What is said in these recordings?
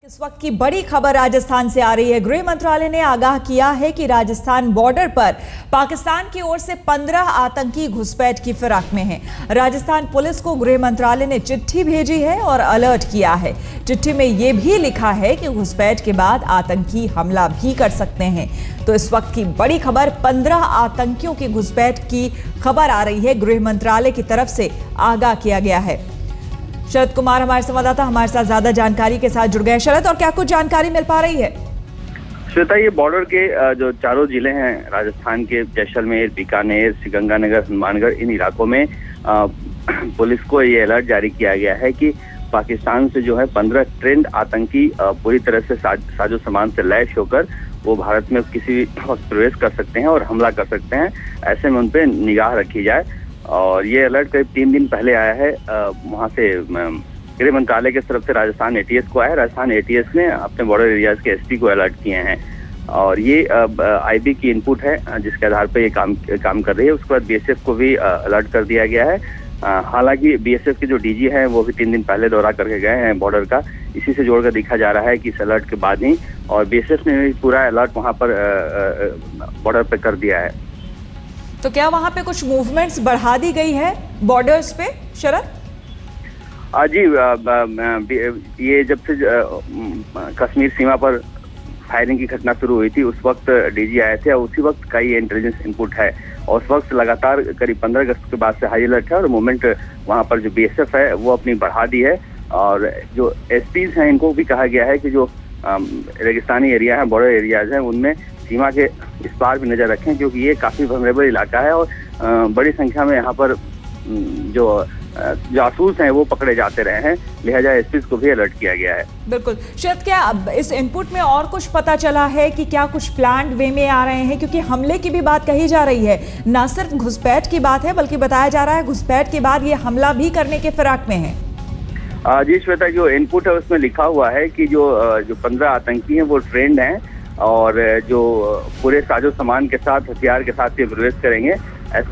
इस वक्त की बड़ी खबर राजस्थान से आ रही है। गृह मंत्रालय ने आगाह किया है कि राजस्थान बॉर्डर पर पाकिस्तान की ओर से 15 आतंकी घुसपैठ की फिराक में हैं। राजस्थान पुलिस को गृह मंत्रालय ने चिट्ठी भेजी है और अलर्ट किया है। चिट्ठी में यह भी लिखा है कि घुसपैठ के बाद आतंकी हमला भी कर सकते हैं। तो इस वक्त की बड़ी खबर 15 आतंकियों की घुसपैठ की खबर आ रही है। गृह मंत्रालय की तरफ से आगाह किया गया है। शरद कुमार हमारे संवाददाता हमारे साथ ज्यादा जानकारी के साथ जुड़ गए। शरद, और क्या कुछ जानकारी मिल पा रही है? श्वेता, ये बॉर्डर के जो चारों जिले हैं राजस्थान के, जैसलमेर, बीकानेर, श्रीगंगानगर, हनुमानगढ़, इन इलाकों में पुलिस को ये अलर्ट जारी किया गया है कि पाकिस्तान से जो है 15 ट्रेंड आतंकी पूरी तरह से साजो सामान से लैस होकर वो भारत में किसी वक्त प्रवेश कर सकते हैं और हमला कर सकते हैं। ऐसे में उन पर निगाह रखी जाए। और ये अलर्ट करीब 3 दिन पहले आया है। वहाँ से गृह मंत्रालय की तरफ से राजस्थान एटीएस को आया है। राजस्थान एटीएस ने अपने बॉर्डर एरियाज के एसपी को अलर्ट किए हैं और ये आईबी की इनपुट है जिसके आधार पर ये काम कर रही है। उसके बाद बीएसएफ को भी अलर्ट कर दिया गया है। हालांकि बीएसएफ के जो डीजी हैं वो भी 3 दिन पहले दौरा करके गए हैं बॉर्डर का। इसी से जोड़कर देखा जा रहा है कि इस अलर्ट के बाद ही और बीएसएफ ने पूरा अलर्ट वहाँ पर बॉर्डर पर कर दिया है। तो क्या वहां पे कुछ मूवमेंट्स बढ़ा दी गई है बॉर्डर्स पे, शरद? जी, ये जब से कश्मीर सीमा पर फायरिंग की घटना शुरू हुई थी उस वक्त डीजी आए थे और उसी वक्त का ये इंटेलिजेंस इनपुट है। और उस वक्त लगातार करीब 15 अगस्त के बाद से हाई अलर्ट है और मूवमेंट वहाँ पर जो बीएसएफ है वो अपनी बढ़ा दी है। और जो एसपीज हैं इनको भी कहा गया है कि जो रेगिस्तानी एरिया है, बॉर्डर एरियाज हैं, उनमें सीमा के इस पार भी नजर रखें क्योंकि ये काफी वल्नरेबल इलाका है और बड़ी संख्या में यहाँ पर जो जासूस हैं वो पकड़े जाते रहे हैं। लिहाजा एसपी को भी अलर्ट किया गया है। बिल्कुल शरद, क्या अब इस इनपुट में और कुछ पता चला है कि क्या कुछ प्लान्ड वे में आ रहे हैं? क्योंकि हमले की भी बात कही जा रही है, न सिर्फ घुसपैठ की बात है बल्कि बताया जा रहा है घुसपैठ के बाद ये हमला भी करने के फिराक में है। जी श्वेता, जो इनपुट है उसमें लिखा हुआ है कि जो 15 आतंकी हैं वो ट्रेंड हैं और जो पूरे साजो सामान के साथ, हथियार के साथ ये प्रवेश करेंगे।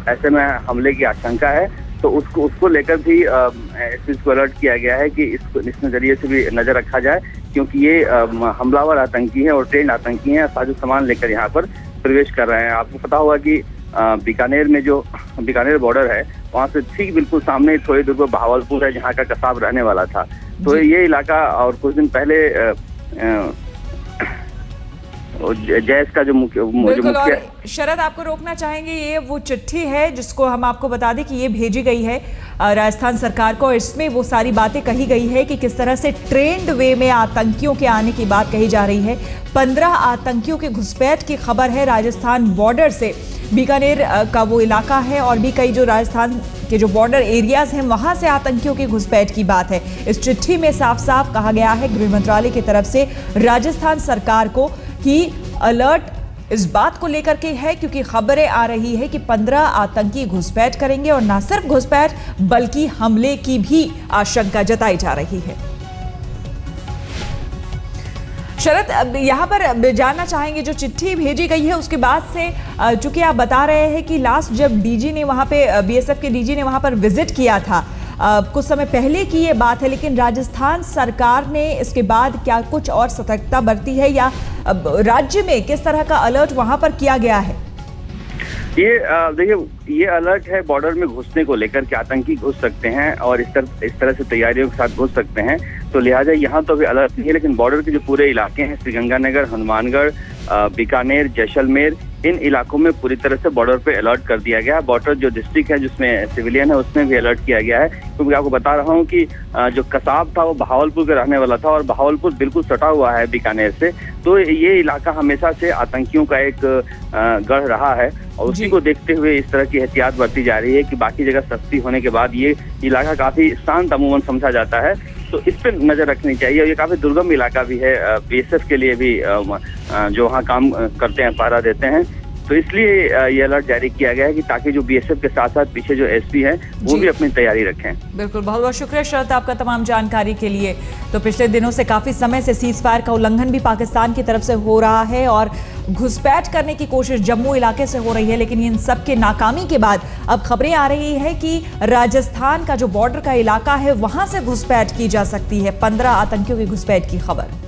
ऐसे में हमले की आशंका है तो उसको लेकर भी एसपी को अलर्ट किया गया है कि इस नजरिए से भी नजर रखा जाए क्योंकि ये हमलावर आतंकी हैं और ट्रेंड आतंकी हैं, साजो सामान लेकर यहाँ पर प्रवेश कर रहे हैं। आपको पता होगा कि बीकानेर में जो बीकानेर बॉर्डर है वहाँ से ठीक बिल्कुल सामने थोड़ी दूर पर बहावलपुर है जहाँ का कसाब रहने वाला था। तो ये इलाका और कुछ दिन पहले जैस का जो मुख्य शरद, आपको रोकना चाहेंगे, ये वो चिट्ठी है जिसको हम आपको बता दें कि ये भेजी गई है राजस्थान सरकार को। इसमें वो सारी बातें कही गई है कि किस तरह से ट्रेंड वे में आतंकियों के आने की बात कही जा रही है। 15 आतंकियों के घुसपैठ की खबर है राजस्थान बॉर्डर से। बीकानेर का वो इलाका है और भी कई जो राजस्थान के जो बॉर्डर एरियाज हैं वहां से आतंकियों की घुसपैठ की बात है। इस चिट्ठी में साफ साफ कहा गया है गृह मंत्रालय की तरफ से राजस्थान सरकार को कि अलर्ट इस बात को लेकर के है क्योंकि खबरें आ रही है कि 15 आतंकी घुसपैठ करेंगे और न सिर्फ घुसपैठ बल्कि हमले की भी आशंका जताई जा रही है। शरद, अब यहाँ पर जानना चाहेंगे जो चिट्ठी भेजी गई है उसके बाद से, चूंकि आप बता रहे हैं कि लास्ट जब डीजी ने वहाँ पे बीएसएफ के डीजी ने वहाँ पर विजिट किया था कुछ समय पहले की ये बात है, लेकिन राजस्थान सरकार ने इसके बाद क्या कुछ और सतर्कता बरती है या राज्य में किस तरह का अलर्ट वहां पर किया गया है? ये देखिए, ये अलर्ट है बॉर्डर में घुसने को लेकर कि आतंकी घुस सकते हैं और इस तरह से तैयारियों के साथ घुस सकते हैं। तो लिहाजा यहाँ तो अभी अलर्ट नहीं है, लेकिन बॉर्डर के जो पूरे इलाके हैं, श्रीगंगानगर, हनुमानगढ़, बीकानेर, जैसलमेर, इन इलाकों में पूरी तरह से बॉर्डर पे अलर्ट कर दिया गया है। बॉर्डर जो डिस्ट्रिक्ट है जिसमें सिविलियन है उसमें भी अलर्ट किया गया है क्योंकि आपको बता रहा हूँ कि जो कसाब था वो बहावलपुर का रहने वाला था और बहावलपुर बिल्कुल सटा हुआ है बीकानेर से। तो ये इलाका हमेशा से आतंकियों का एक गढ़ रहा है और उसी को देखते हुए इस तरह की एहतियात बरती जा रही है कि बाकी जगह सस्ती होने के बाद ये इलाका काफी शांत अमूमन समझा जाता है। तो इस पर नजर रखनी चाहिए और ये काफी दुर्गम इलाका भी है बीएसएफ के लिए भी जो वहाँ काम करते हैं, पहरा देते हैं। तो इसलिए ये अलर्ट जारी किया गया है कि ताकि जो बीएसएफ के साथ साथ पीछे जो एसपी हैं वो भी अपनी तैयारी रखें। बिल्कुल, बहुत बहुत शुक्रिया शरद आपका तमाम जानकारी के लिए। तो पिछले दिनों से काफी समय से सीज फायर का उल्लंघन भी पाकिस्तान की तरफ से हो रहा है और घुसपैठ करने की कोशिश जम्मू इलाके से हो रही है, लेकिन इन सब के नाकामी के बाद अब खबरें आ रही है कि राजस्थान का जो बॉर्डर का इलाका है वहां से घुसपैठ की जा सकती है। 15 आतंकियों की घुसपैठ की खबर।